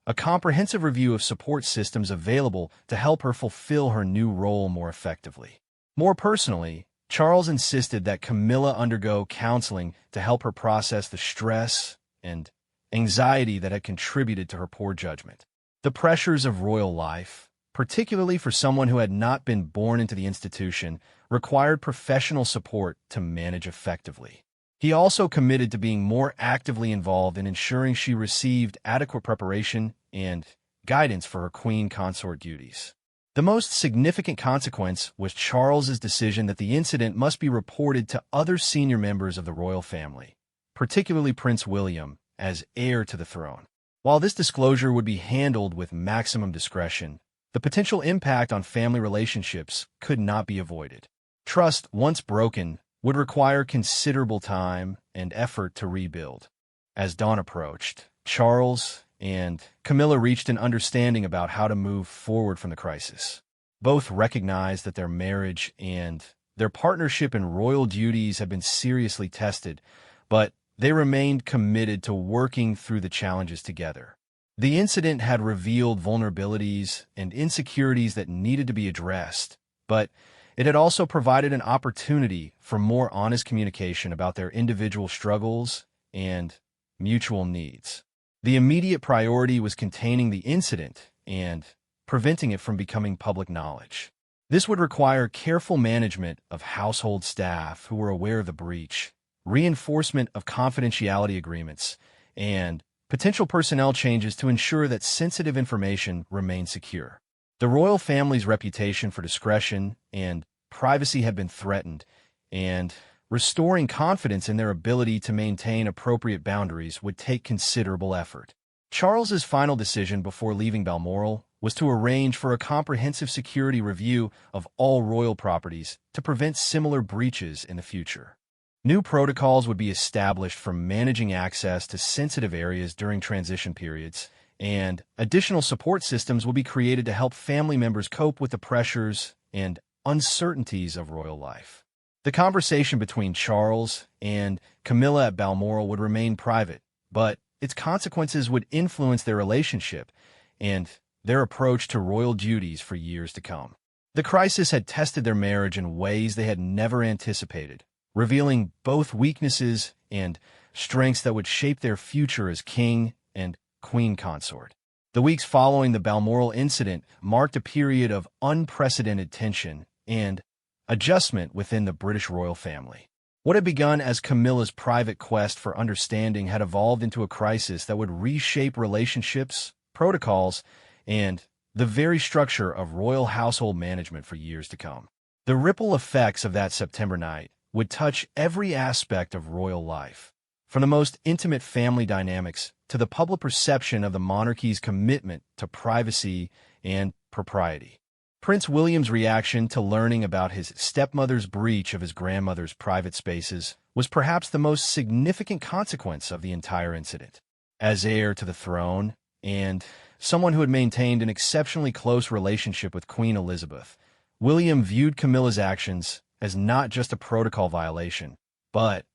a comprehensive review of support systems available to help her fulfill her new role more effectively. More personally, Charles insisted that Camilla undergo counseling to help her process the stress and anxiety that had contributed to her poor judgment. The pressures of royal life, particularly for someone who had not been born into the institution, required professional support to manage effectively. He also committed to being more actively involved in ensuring she received adequate preparation and guidance for her queen consort duties. The most significant consequence was Charles's decision that the incident must be reported to other senior members of the royal family, particularly Prince William, as heir to the throne. While this disclosure would be handled with maximum discretion, the potential impact on family relationships could not be avoided. Trust, once broken, would require considerable time and effort to rebuild. As dawn approached, Charles and Camilla reached an understanding about how to move forward from the crisis. Both recognized that their marriage and their partnership in royal duties had been seriously tested, but they remained committed to working through the challenges together. The incident had revealed vulnerabilities and insecurities that needed to be addressed, but it had also provided an opportunity for more honest communication about their individual struggles and mutual needs. The immediate priority was containing the incident and preventing it from becoming public knowledge. This would require careful management of household staff who were aware of the breach, reinforcement of confidentiality agreements, and potential personnel changes to ensure that sensitive information remained secure. The royal family's reputation for discretion and privacy had been threatened, and restoring confidence in their ability to maintain appropriate boundaries would take considerable effort. Charles's final decision before leaving Balmoral was to arrange for a comprehensive security review of all royal properties to prevent similar breaches in the future. New protocols would be established for managing access to sensitive areas during transition periods, and additional support systems will be created to help family members cope with the pressures and uncertainties of royal life. The conversation between Charles and Camilla at Balmoral would remain private, but its consequences would influence their relationship and their approach to royal duties for years to come. The crisis had tested their marriage in ways they had never anticipated, revealing both weaknesses and strengths that would shape their future as king and queen consort. The weeks following the Balmoral incident marked a period of unprecedented tension and adjustment within the British royal family. What had begun as Camilla's private quest for understanding had evolved into a crisis that would reshape relationships, protocols, and the very structure of royal household management for years to come. The ripple effects of that September night would touch every aspect of royal life, from the most intimate family dynamics to the public perception of the monarchy's commitment to privacy and propriety. Prince William's reaction to learning about his stepmother's breach of his grandmother's private spaces was perhaps the most significant consequence of the entire incident. As heir to the throne, and someone who had maintained an exceptionally close relationship with Queen Elizabeth, William viewed Camilla's actions as not just a protocol violation, but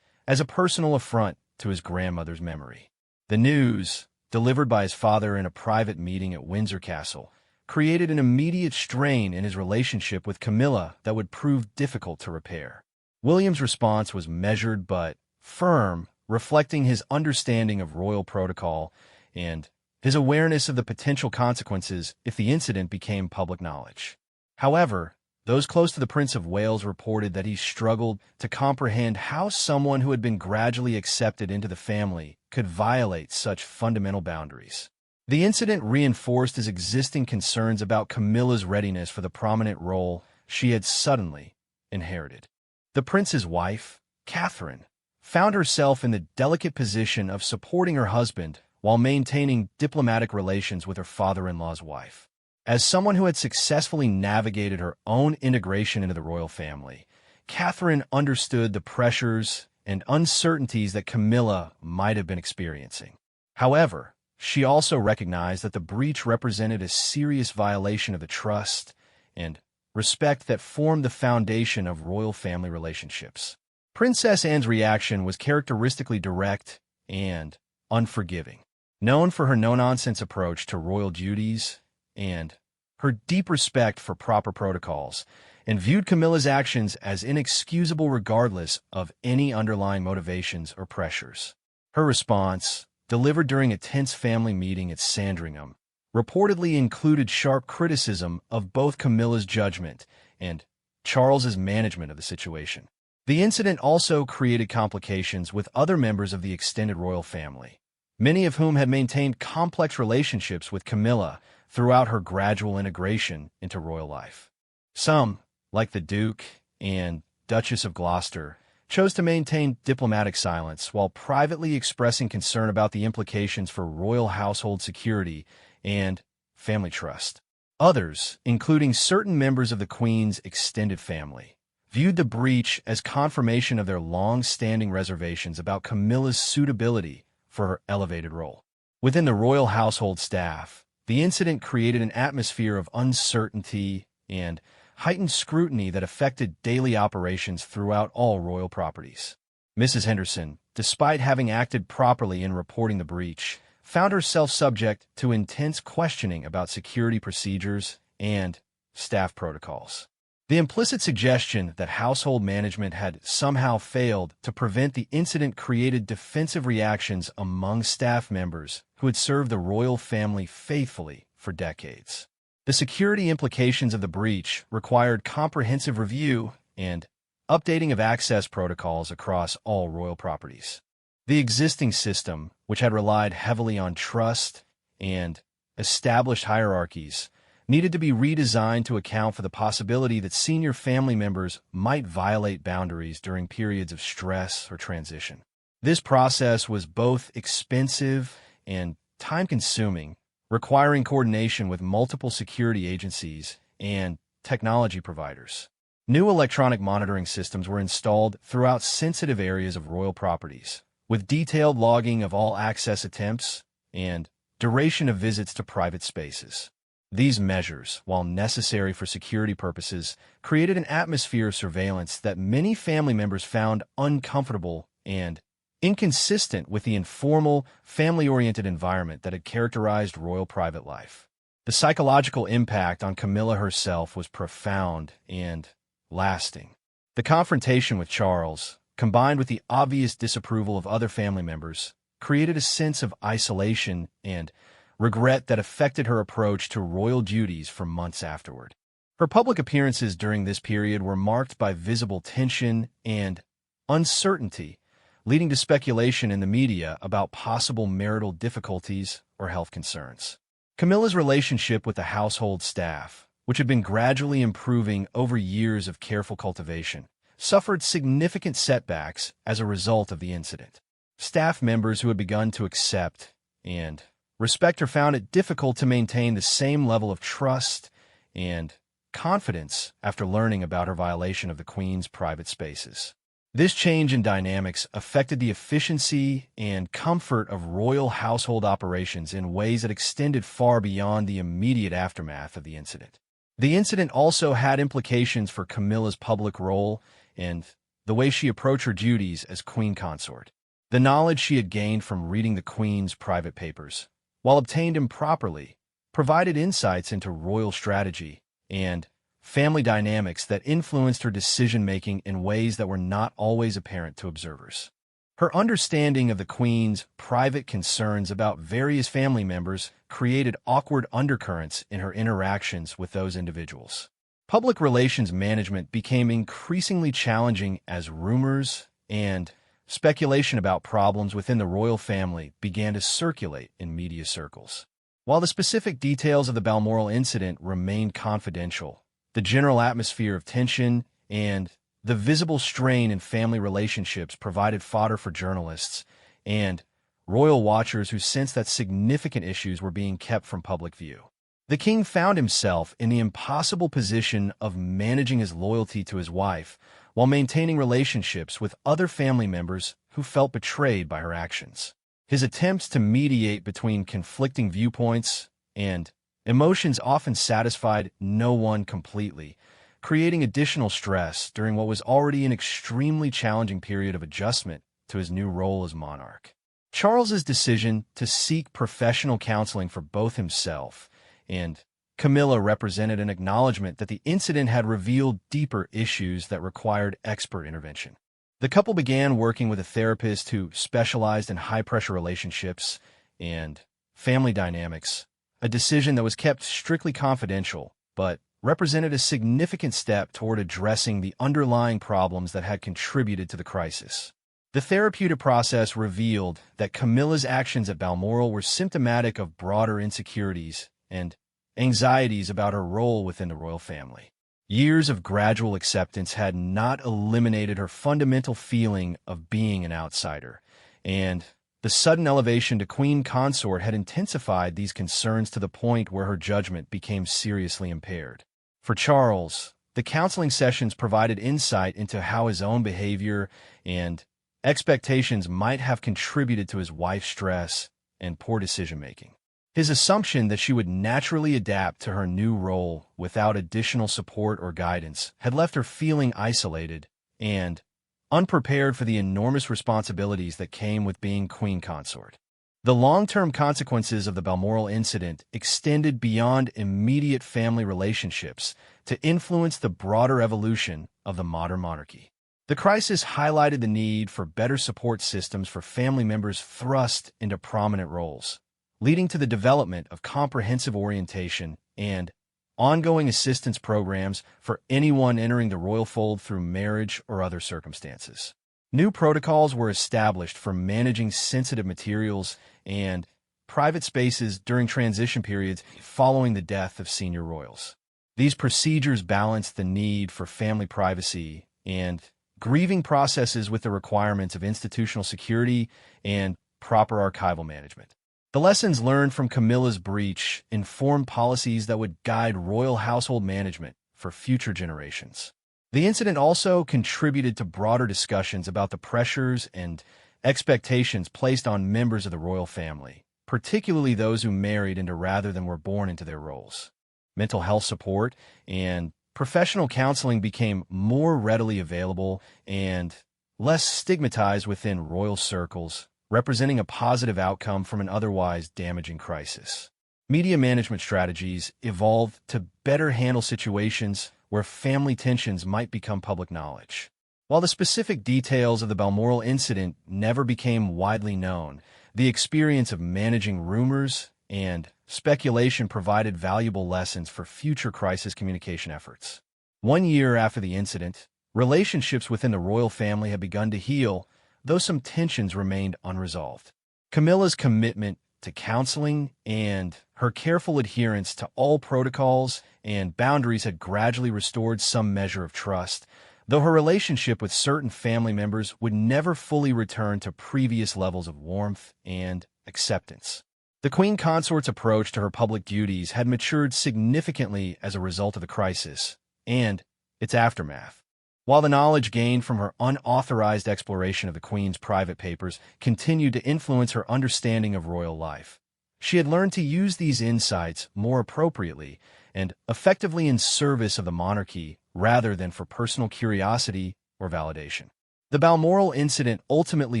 as a personal affront to his grandmother's memory. The news, delivered by his father in a private meeting at Windsor Castle, created an immediate strain in his relationship with Camilla that would prove difficult to repair. William's response was measured but firm, reflecting his understanding of royal protocol and his awareness of the potential consequences if the incident became public knowledge. However, those close to the Prince of Wales reported that he struggled to comprehend how someone who had been gradually accepted into the family could violate such fundamental boundaries. The incident reinforced his existing concerns about Camilla's readiness for the prominent role she had suddenly inherited. The prince's wife, Catherine, found herself in the delicate position of supporting her husband while maintaining diplomatic relations with her father-in-law's wife. As someone who had successfully navigated her own integration into the royal family, Catherine understood the pressures and uncertainties that Camilla might have been experiencing. However, she also recognized that the breach represented a serious violation of the trust and respect that formed the foundation of royal family relationships. Princess Anne's reaction was characteristically direct and unforgiving. Known for her no-nonsense approach to royal duties and her deep respect for proper protocols, and viewed Camilla's actions as inexcusable regardless of any underlying motivations or pressures. Her response, delivered during a tense family meeting at Sandringham, reportedly included sharp criticism of both Camilla's judgment and Charles's management of the situation. The incident also created complications with other members of the extended royal family, many of whom had maintained complex relationships with Camilla throughout her gradual integration into royal life. Some, like the Duke and Duchess of Gloucester, chose to maintain diplomatic silence while privately expressing concern about the implications for royal household security and family trust. Others, including certain members of the Queen's extended family, viewed the breach as confirmation of their long-standing reservations about Camilla's suitability for her elevated role. Within the royal household staff, the incident created an atmosphere of uncertainty and heightened scrutiny that affected daily operations throughout all royal properties. Mrs. Henderson, despite having acted properly in reporting the breach, found herself subject to intense questioning about security procedures and staff protocols. The implicit suggestion that household management had somehow failed to prevent the incident created defensive reactions among staff members who had served the royal family faithfully for decades. The security implications of the breach required comprehensive review and updating of access protocols across all royal properties. The existing system, which had relied heavily on trust and established hierarchies, needed to be redesigned to account for the possibility that senior family members might violate boundaries during periods of stress or transition. This process was both expensive and time-consuming, requiring coordination with multiple security agencies and technology providers. New electronic monitoring systems were installed throughout sensitive areas of royal properties, with detailed logging of all access attempts and duration of visits to private spaces. These measures, while necessary for security purposes, created an atmosphere of surveillance that many family members found uncomfortable and inconsistent with the informal, family-oriented environment that had characterized royal private life. The psychological impact on Camilla herself was profound and lasting. The confrontation with Charles, combined with the obvious disapproval of other family members, created a sense of isolation and regret that affected her approach to royal duties for months afterward. Her public appearances during this period were marked by visible tension and uncertainty, leading to speculation in the media about possible marital difficulties or health concerns. Camilla's relationship with the household staff, which had been gradually improving over years of careful cultivation, suffered significant setbacks as a result of the incident. Staff members who had begun to accept and respect her found it difficult to maintain the same level of trust and confidence after learning about her violation of the Queen's private spaces. This change in dynamics affected the efficiency and comfort of royal household operations in ways that extended far beyond the immediate aftermath of the incident. The incident also had implications for Camilla's public role and the way she approached her duties as Queen Consort. The knowledge she had gained from reading the Queen's private papers, while obtained improperly, provided insights into royal strategy and family dynamics that influenced her decision-making in ways that were not always apparent to observers. Her understanding of the Queen's private concerns about various family members created awkward undercurrents in her interactions with those individuals. Public relations management became increasingly challenging as rumors and speculation about problems within the royal family began to circulate in media circles. While the specific details of the Balmoral incident remained confidential, the general atmosphere of tension and the visible strain in family relationships provided fodder for journalists and royal watchers who sensed that significant issues were being kept from public view. The king found himself in the impossible position of managing his loyalty to his wife while maintaining relationships with other family members who felt betrayed by her actions. His attempts to mediate between conflicting viewpoints and emotions often satisfied no one completely, creating additional stress during what was already an extremely challenging period of adjustment to his new role as monarch. Charles's decision to seek professional counseling for both himself and Camilla represented an acknowledgement that the incident had revealed deeper issues that required expert intervention. The couple began working with a therapist who specialized in high-pressure relationships and family dynamics, a decision that was kept strictly confidential, but represented a significant step toward addressing the underlying problems that had contributed to the crisis. The therapeutic process revealed that Camilla's actions at Balmoral were symptomatic of broader insecurities and anxieties about her role within the royal family. Years of gradual acceptance had not eliminated her fundamental feeling of being an outsider, and the sudden elevation to Queen Consort had intensified these concerns to the point where her judgment became seriously impaired. For Charles, the counseling sessions provided insight into how his own behavior and expectations might have contributed to his wife's stress and poor decision-making. His assumption that she would naturally adapt to her new role without additional support or guidance had left her feeling isolated and unprepared for the enormous responsibilities that came with being Queen Consort. The long-term consequences of the Balmoral incident extended beyond immediate family relationships to influence the broader evolution of the modern monarchy. The crisis highlighted the need for better support systems for family members thrust into prominent roles, leading to the development of comprehensive orientation and ongoing assistance programs for anyone entering the royal fold through marriage or other circumstances. New protocols were established for managing sensitive materials and private spaces during transition periods following the death of senior royals. These procedures balanced the need for family privacy and grieving processes with the requirements of institutional security and proper archival management. The lessons learned from Camilla's breach informed policies that would guide royal household management for future generations. The incident also contributed to broader discussions about the pressures and expectations placed on members of the royal family, particularly those who married into rather than were born into their roles. Mental health support and professional counseling became more readily available and less stigmatized within royal circles, representing a positive outcome from an otherwise damaging crisis. Media management strategies evolved to better handle situations where family tensions might become public knowledge. While the specific details of the Balmoral incident never became widely known, the experience of managing rumors and speculation provided valuable lessons for future crisis communication efforts. 1 year after the incident, relationships within the royal family had begun to heal, though some tensions remained unresolved. Camilla's commitment to counseling and her careful adherence to all protocols and boundaries had gradually restored some measure of trust, though her relationship with certain family members would never fully return to previous levels of warmth and acceptance. The Queen Consort's approach to her public duties had matured significantly as a result of the crisis and its aftermath. While the knowledge gained from her unauthorized exploration of the Queen's private papers continued to influence her understanding of royal life, she had learned to use these insights more appropriately and effectively in service of the monarchy rather than for personal curiosity or validation. The Balmoral incident ultimately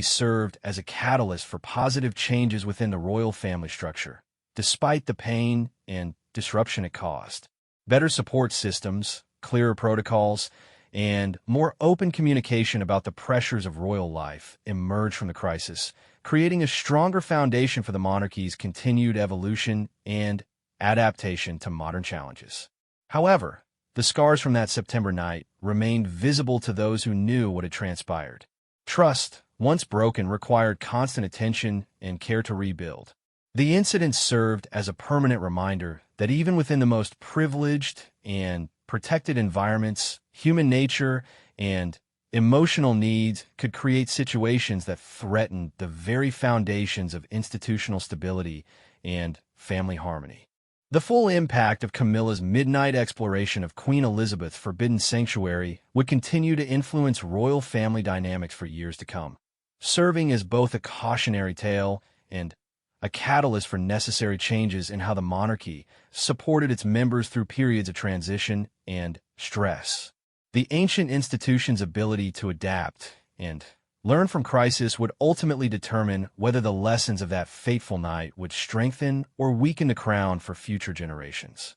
served as a catalyst for positive changes within the royal family structure, despite the pain and disruption it caused. Better support systems, clearer protocols, and more open communication about the pressures of royal life emerged from the crisis, creating a stronger foundation for the monarchy's continued evolution and adaptation to modern challenges. However, the scars from that September night remained visible to those who knew what had transpired. Trust, once broken, required constant attention and care to rebuild. The incident served as a permanent reminder that even within the most privileged and protected environments, human nature and emotional needs could create situations that threatened the very foundations of institutional stability and family harmony. The full impact of Camilla's midnight exploration of Queen Elizabeth's forbidden sanctuary would continue to influence royal family dynamics for years to come, serving as both a cautionary tale and a catalyst for necessary changes in how the monarchy supported its members through periods of transition and stress. The ancient institution's ability to adapt and learn from crisis would ultimately determine whether the lessons of that fateful night would strengthen or weaken the crown for future generations.